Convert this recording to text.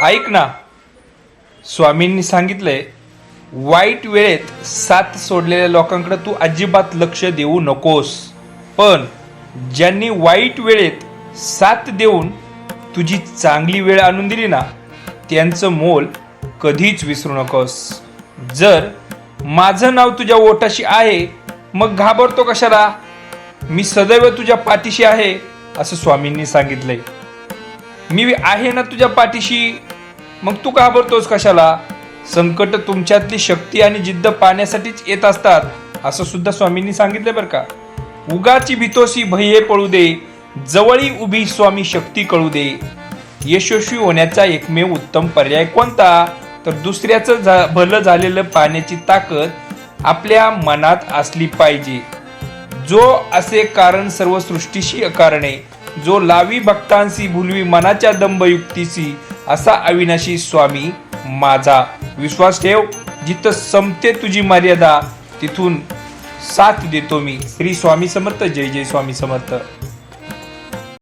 ऐक ना, स्वामींनी सांगितलंय वाईट वेळेत साथ सोडलेल्या लोकांकडे तू अजिबात लक्ष देऊ नकोस, पण ज्यांनी वाईट वेळेत साथ देऊन तुझी चांगली वेळ आणून दिली ना, त्यांचं मोल कधीच विसरू नकोस. जर माझं नाव तुझ्या ओठाशी आहे मग घाबरतो कशाला? मी सदैव तुझ्या पाठीशी आहे असं स्वामींनी सांगितलंय. मी आहे ना तुझ्या पाठीशी, मग तू घाबरतोस कशाला? संकट तुमच्यातली शक्ती आणि जिद्द पाहण्यासाठीच येत असतात असं सुद्धा स्वामींनी सांगितलंय बरं का. उगाची भीतोसी भये पळू दे, जवळी उभी स्वामी शक्ती कळू दे. यशस्वी होण्याचा एकमेव उत्तम पर्याय कोणता? तर दुसऱ्याचं भलं झालेलं पाहण्याची ताकद आपल्या मनात असली पाहिजे. जो असे कारण सर्व सृष्टीशी अकारणे, जो लावी भक्तांसी भुलवी मनाच्या दंभयुक्तीसी, असा अविनाशी स्वामी माझा. विश्वास ठेव, जिथं संपते तुझी मर्यादा तिथून साथ देतो मी. श्री स्वामी समर्थ. जय जय स्वामी समर्थ.